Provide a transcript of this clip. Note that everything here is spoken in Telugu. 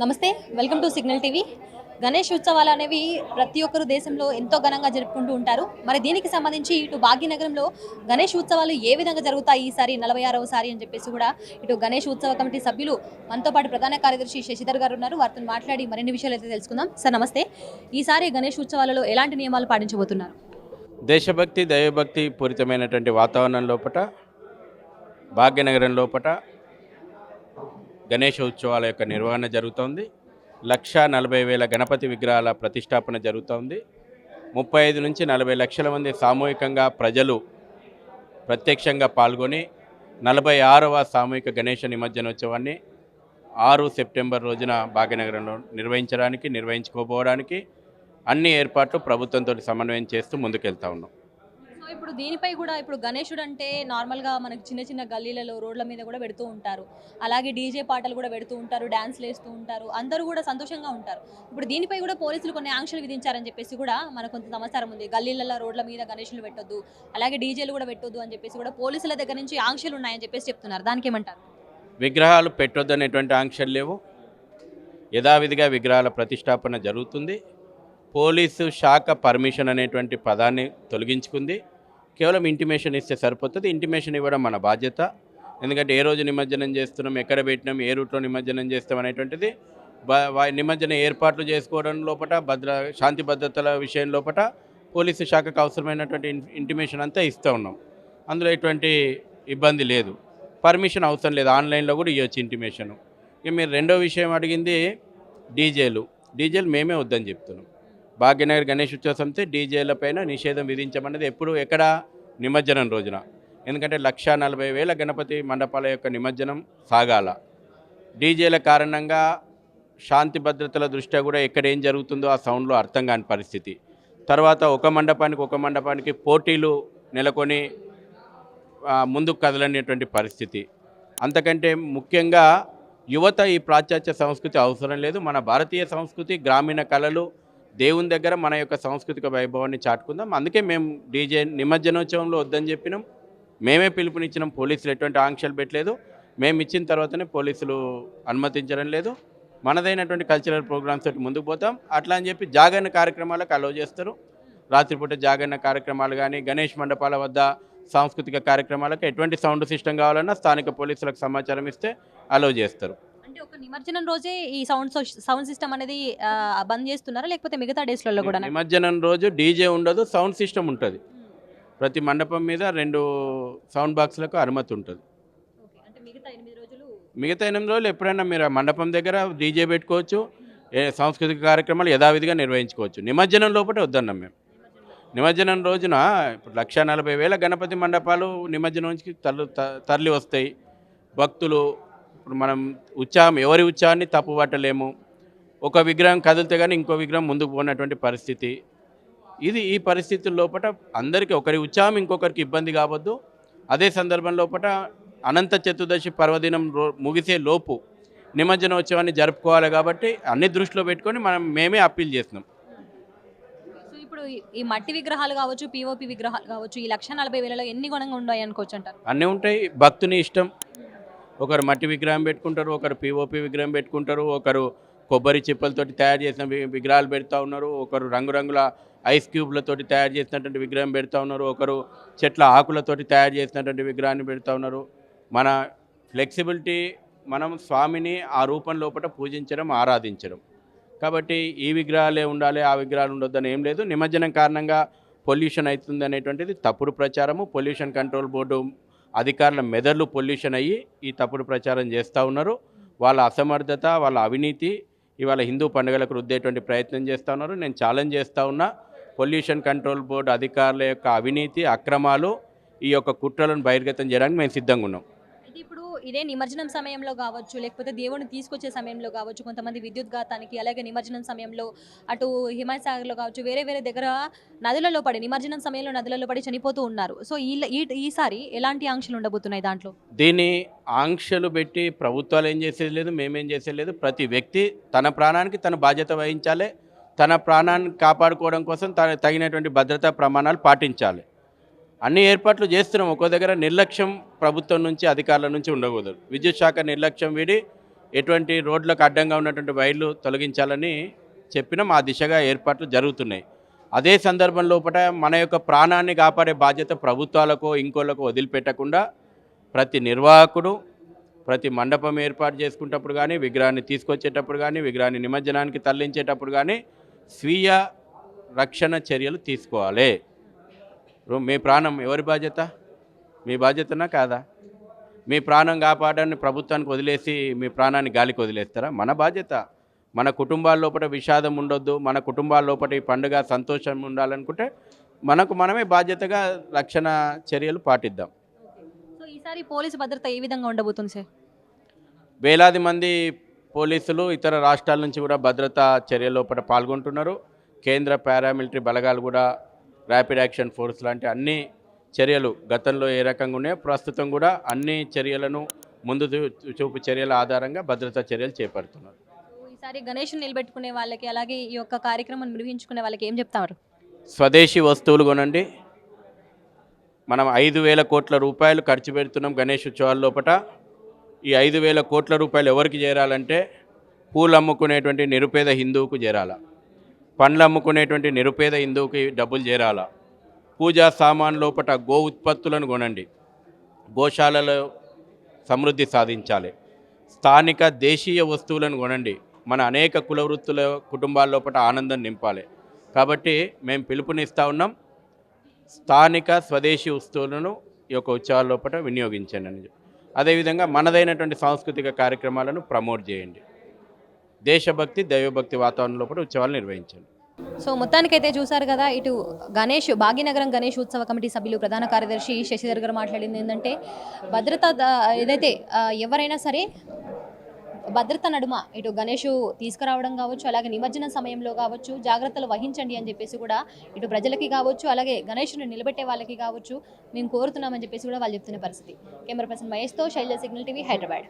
నమస్తే welcome to signal TV. Ganesh ఉత్సవాలు అనేవి ప్రతి ఒక్కరు దేశంలో ఎంతో ఘనంగా జరుపుకుంటూ ఉంటారు. మరి దీనికి సంబంధించి ఇటు భాగ్యనగరంలో గణేష్ ఉత్సవాలు ఏ విధంగా జరుగుతాయి ఈసారి 46వ సారి అని చెప్పేసి కూడా ఇటు గణేష్ ఉత్సవ కమిటీ సభ్యులు మనతో పాటు ప్రధాన కార్యదర్శి శశిధర్ గారు ఉన్నారు. వారితో మాట్లాడి మరిన్ని విషయాలు అయితే తెలుసుకుందాం. సార్ నమస్తే. ఈసారి గణేష్ ఉత్సవాలలో ఎలాంటి నియమాలు పాటించబోతున్నారు? దేశభక్తి దైవభక్తి పూరితమైనటువంటి వాతావరణం లోపట భాగ్యనగరం లోపట గణేష ఉత్సవాల యొక్క నిర్వహణ జరుగుతోంది. 1,40,000 గణపతి విగ్రహాల ప్రతిష్టాపన జరుగుతోంది. 35 నుంచి 40 లక్షల మంది సామూహికంగా ప్రజలు ప్రత్యక్షంగా పాల్గొని 46వ సామూహిక గణేష నిమజ్జనోత్సవాన్ని 6 సెప్టెంబర్ రోజున భాగ్యనగరంలో నిర్వహించుకోబోవడానికి అన్ని ఏర్పాట్లు ప్రభుత్వంతో సమన్వయం చేస్తూ ముందుకెళ్తా ఉన్నాం. సో ఇప్పుడు దీనిపై కూడా ఇప్పుడు గణేశుడు అంటే నార్మల్గా మనకి చిన్న చిన్న గల్లీలలో రోడ్ల మీద కూడా పెడుతూ ఉంటారు. అలాగే డీజే పాటలు కూడా పెడుతూ ఉంటారు, డ్యాన్స్లు వేస్తూ ఉంటారు, అందరూ కూడా సంతోషంగా ఉంటారు. ఇప్పుడు దీనిపై కూడా పోలీసులు కొన్ని ఆంక్షలు విధించారని చెప్పేసి కూడా మనకు కొంత సమాచారం ఉంది. గల్లీలలో రోడ్ల మీద గణేశులు పెట్టొద్దు, అలాగే డీజేలు కూడా పెట్టొద్దు అని చెప్పేసి కూడా పోలీసుల దగ్గర నుంచి ఆంక్షలు ఉన్నాయని చెప్పేసి చెప్తున్నారు. దానికి ఏమంటారు? విగ్రహాలు పెట్టొద్దు అనేటువంటి ఆంక్షలు లేవు. యథావిధిగా విగ్రహాల ప్రతిష్టాపన జరుగుతుంది. పోలీసు శాఖ పర్మిషన్ అనేటువంటి పదాన్ని తొలగించుకుంది. కేవలం ఇంటిమేషన్ ఇస్తే సరిపోతుంది. ఇంటిమేషన్ ఇవ్వడం మన బాధ్యత. ఎందుకంటే ఏ రోజు నిమజ్జనం చేస్తున్నాం, ఎక్కడ పెట్టినాం, ఏ రూట్లో నిమజ్జనం చేస్తాం అనేటువంటిది నిమజ్జన ఏర్పాట్లు చేసుకోవడం లోపల శాంతి భద్రతల విషయం లోపల పోలీసు శాఖకు అవసరమైనటువంటి ఇంటిమేషన్ అంతా ఇస్తూ ఉన్నాం. అందులో ఎటువంటి ఇబ్బంది లేదు. పర్మిషన్ అవసరం లేదు, ఆన్లైన్లో కూడా ఇవ్వచ్చు ఇంటిమేషను. ఇక మీరు రెండో విషయం అడిగింది డీజేలు మేమే వద్దని చెప్తున్నాం. భాగ్యనగర్ గణేష్ ఉత్సవంతో డీజేల పైన నిషేధం విధించమన్నది ఎక్కడ నిమజ్జనం రోజున. ఎందుకంటే 1,40,000 గణపతి మండపాల యొక్క నిమజ్జనం సాగాల. డీజేల కారణంగా శాంతి భద్రతల దృష్ట్యా కూడా ఎక్కడ ఏం జరుగుతుందో ఆ సౌండ్లో అర్థం కాని పరిస్థితి. తర్వాత ఒక మండపానికి పోటీలు నెలకొని ముందుకు కదలనేటువంటి పరిస్థితి. అంతకంటే ముఖ్యంగా యువత ఈ పాశ్చాత్య సంస్కృతి అవసరం లేదు. మన భారతీయ సంస్కృతి, గ్రామీణ కళలు, దేవుని దగ్గర మన యొక్క సాంస్కృతిక వైభవాన్ని చాటుకుందాం. అందుకే మేము డీజే నిమజ్జనోత్సవంలో వద్దని చెప్పినాం. మేమే పిలుపునిచ్చినాం. పోలీసులు ఎటువంటి ఆంక్షలు పెట్టలేదు. మేము ఇచ్చిన తర్వాతనే పోలీసులు అనుమతించడం లేదు. మనదైనటువంటి కల్చరల్ ప్రోగ్రామ్స్ తోటి ముందుకు పోతాం. అట్లా అని చెప్పి జాగరణ కార్యక్రమాలకు అలౌ చేస్తారు. రాత్రిపూట జాగరణ కార్యక్రమాలు కానీ, గణేష్ మండపాల వద్ద సాంస్కృతిక కార్యక్రమాలకు ఎటువంటి సౌండ్ సిస్టమ్ కావాలన్నా స్థానిక పోలీసులకు సమాచారం ఇస్తే అలౌ చేస్తారు. అంటే ఒక నిమజ్జనం రోజే ఈ సౌండ్ సిస్టమ్ అనేది బంద్ చేస్తున్నారా, లేకపోతే మిగతా డేస్లలో కూడా? నిమజ్జనం రోజు డీజే ఉండదు, సౌండ్ సిస్టమ్ ఉంటుంది. ప్రతి మండపం మీద 2 సౌండ్ బాక్స్లకు అనుమతి ఉంటుంది. మిగతా 8 రోజులు ఎప్పుడైనా మీరు ఆ మండపం దగ్గర డీజే పెట్టుకోవచ్చు, సాంస్కృతిక కార్యక్రమాలు యథావిధిగా నిర్వహించుకోవచ్చు. నిమజ్జనం లోపల వద్దన్నాం మేము. నిమజ్జనం రోజున ఇప్పుడు 1,40,000 గణపతి మండపాలు నిమజ్జనం నుంచి తరలి వస్తాయి. భక్తులు ఇప్పుడు మనం ఎవరి ఉత్సాహాన్ని తప్పు పట్టలేము. ఒక విగ్రహం కదిలితే కానీ ఇంకో విగ్రహం ముందుకు పోయినటువంటి పరిస్థితి. ఈ పరిస్థితుల లోపల అందరికీ ఒకరి ఉత్సాహం ఇంకొకరికి ఇబ్బంది కావద్దు. అదే సందర్భం లోపల అనంత చతుర్దశి పర్వదినం ముగిసే లోపు నిమజ్జనోత్సవాన్ని జరుపుకోవాలి. కాబట్టి అన్ని దృష్టిలో పెట్టుకొని మేమే అప్పీల్ చేస్తున్నాం. ఇప్పుడు ఈ మట్టి విగ్రహాలు కావచ్చు, పిఓపి విగ్రహాలు కావచ్చు, ఈ 1,40,000లో ఎన్ని గుణంగా ఉన్నాయి అనుకోవచ్చు అంటారు? అన్నీ ఉంటాయి. భక్తుని ఇష్టం. ఒకరు మట్టి విగ్రహం పెట్టుకుంటారు, ఒకరు పిఓపి విగ్రహం పెట్టుకుంటారు, ఒకరు కొబ్బరి చిప్పలతోటి తయారు చేసిన విగ్రహాలు పెడతా ఉన్నారు, ఒకరు రంగురంగుల ఐస్ క్యూబ్లతోటి తయారు చేసినటువంటి విగ్రహం పెడతా ఉన్నారు, ఒకరు చెట్ల ఆకులతోటి తయారు చేసినటువంటి విగ్రహాన్ని పెడతా ఉన్నారు. మన ఫ్లెక్సిబిలిటీ, మనం స్వామిని ఆ రూపం లోపల పూజించడం, ఆరాధించడం. కాబట్టి ఈ విగ్రహాలే ఉండాలి, ఆ విగ్రహాలు ఉండొద్దని ఏం లేదు. నిమజ్జనం కారణంగా పొల్యూషన్ అవుతుంది అనేటువంటిది తప్పుడు ప్రచారము. పొల్యూషన్ కంట్రోల్ బోర్డు అధికారుల మెదళ్ళు పొల్యూషన్ అయ్యి ఈ తప్పుడు ప్రచారం చేస్తూ ఉన్నారు. వాళ్ళ అసమర్థత, వాళ్ళ అవినీతి ఇవాళ హిందూ పండుగలకు రుద్దేటువంటి ప్రయత్నం చేస్తూ ఉన్నారు. నేను ఛాలెంజ్ చేస్తూ ఉన్నా. పొల్యూషన్ కంట్రోల్ బోర్డు అధికారుల యొక్క అవినీతి, అక్రమాలు, ఈ యొక్క కుట్రలను బహిర్గతం చేయడానికి మేము సిద్ధంగా ఉన్నాం. ఇప్పుడు ఇదే నిమజ్జనం సమయంలో కావచ్చు, లేకపోతే దేవుడిని తీసుకొచ్చే సమయంలో కావచ్చు, కొంతమంది విద్యుత్ ఘాతానికి, అలాగే నిమజ్జనం సమయంలో అటు హిమాయసాగర్లో కావచ్చు, వేరే దగ్గర నదులలో పడి నిమజ్జనం సమయంలో నదులలో పడి చనిపోతూ ఉన్నారు. సో ఈసారి ఎలాంటి ఆంక్షలు ఉండబోతున్నాయి దాంట్లో? దీన్ని ఆంక్షలు పెట్టి ప్రభుత్వాలు ఏం చేసేది లేదు, మేమేం చేసేది లేదు. ప్రతి వ్యక్తి తన ప్రాణానికి తన బాధ్యత వహించాలి. తన ప్రాణాన్ని కాపాడుకోవడం కోసం తగినటువంటి భద్రతా ప్రమాణాలు పాటించాలి. అన్ని ఏర్పాట్లు చేస్తున్నాం. ఒక్కో దగ్గర నిర్లక్ష్యం ప్రభుత్వం నుంచి, అధికారుల నుంచి ఉండకూడదు. విద్యుత్ శాఖ నిర్లక్ష్యం వీడి ఎటువంటి రోడ్లకు అడ్డంగా ఉన్నటువంటి వైర్లు తొలగించాలని చెప్పినాం. ఆ దిశగా ఏర్పాట్లు జరుగుతున్నాయి. అదే సందర్భం లోపల మన యొక్క ప్రాణాన్ని కాపాడే బాధ్యత ప్రభుత్వాలకో ఇంకోళ్ళకో వదిలిపెట్టకుండా ప్రతి నిర్వాహకుడు ప్రతి మండపం ఏర్పాటు చేసుకునేటప్పుడు కానీ, విగ్రహాన్ని తీసుకొచ్చేటప్పుడు కానీ, విగ్రహాన్ని నిమజ్జనానికి తరలించేటప్పుడు కానీ స్వీయ రక్షణ చర్యలు తీసుకోవాలి. మీ ప్రాణం ఎవరి బాధ్యత? మీ బాధ్యతనా కాదా? మీ ప్రాణం కాపాడని ప్రభుత్వానికి వదిలేసి మీ ప్రాణాన్ని గాలికి వదిలేస్తారా? మన బాధ్యత. మన కుటుంబాల లోపల విషాదం ఉండొద్దు, మన కుటుంబాల లోపల ఈ పండుగ సంతోషం ఉండాలనుకుంటే మనకు మనమే బాధ్యతగా రక్షణ చర్యలు పాటిద్దాం. సో ఈసారి పోలీసు భద్రత ఏ విధంగా ఉండబోతుంది సార్? వేలాది మంది పోలీసులు ఇతర రాష్ట్రాల నుంచి కూడా భద్రతా చర్యల లోపల పాల్గొంటున్నారు. కేంద్ర పారామిలిటరీ బలగాలు కూడా ర్యాపిడ్ యాక్షన్ ఫోర్స్ లాంటి అన్ని చర్యలు గతంలో ఏ రకంగా ఉన్నాయో ప్రస్తుతం కూడా అన్ని చర్యలను ముందు చూపు చర్యల ఆధారంగా భద్రతా చర్యలు చేపడుతున్నారు. ఈసారి గణేష్ని నిలబెట్టుకునే వాళ్ళకి అలాగే ఈ యొక్క కార్యక్రమం నిర్వహించుకునే వాళ్ళకి ఏం చెప్తారు? స్వదేశీ వస్తువులు కొనండి. మనం 5,000 కోట్ల రూపాయలు ఖర్చు పెడుతున్నాం గణేష్ ఉత్సవాల లోపల. ఈ 5,000 కోట్ల రూపాయలు ఎవరికి చేరాలంటే పూలు అమ్ముకునేటువంటి నిరుపేద హిందువుకు చేరాల, పండ్లు అమ్ముకునేటువంటి నిరుపేద హిందువుకి డబ్బులు చేరాల, పూజా సామాన్ లోపల గో ఉత్పత్తులను కొనండి, గోశాలలో సమృద్ధి సాధించాలి, స్థానిక దేశీయ వస్తువులను కొనండి, మన అనేక కుల వృత్తుల కుటుంబాల లోపల ఆనందం నింపాలి. కాబట్టి మేము పిలుపునిస్తూ ఉన్నాం, స్థానిక స్వదేశీ వస్తువులను ఈ యొక్క ఉత్సవాల లోపల వినియోగించండి అని. అదేవిధంగా మనదైనటువంటి సాంస్కృతిక కార్యక్రమాలను ప్రమోట్ చేయండి. దేశభక్తి దైవభక్తి వాతావరణం లోపల ఉత్సవాలు నిర్వహించండి. సో మొత్తానికైతే చూసారు కదా, ఇటు భాగ్యనగరం గణేష్ ఉత్సవ కమిటీ సభ్యులు ప్రధాన కార్యదర్శి శశిధర్ గారు మాట్లాడింది ఏంటంటే భద్రత ఏదైతే ఎవరైనా సరే భద్రత నడుమ ఇటు గణేష్ తీసుకురావడం కావచ్చు, అలాగే నిమజ్జన సమయంలో కావచ్చు జాగ్రత్తలు వహించండి అని చెప్పేసి కూడా ఇటు ప్రజలకి కావచ్చు, అలాగే గణేష్ను నిలబెట్టే వాళ్ళకి కావచ్చు మేము కోరుతున్నామని చెప్పేసి కూడా వాళ్ళు చెప్తున్న పరిస్థితి. కెమెరా పర్సన్ మహేష్తో శైలజ, సిగ్నల్ టీవీ, హైదరాబాద్.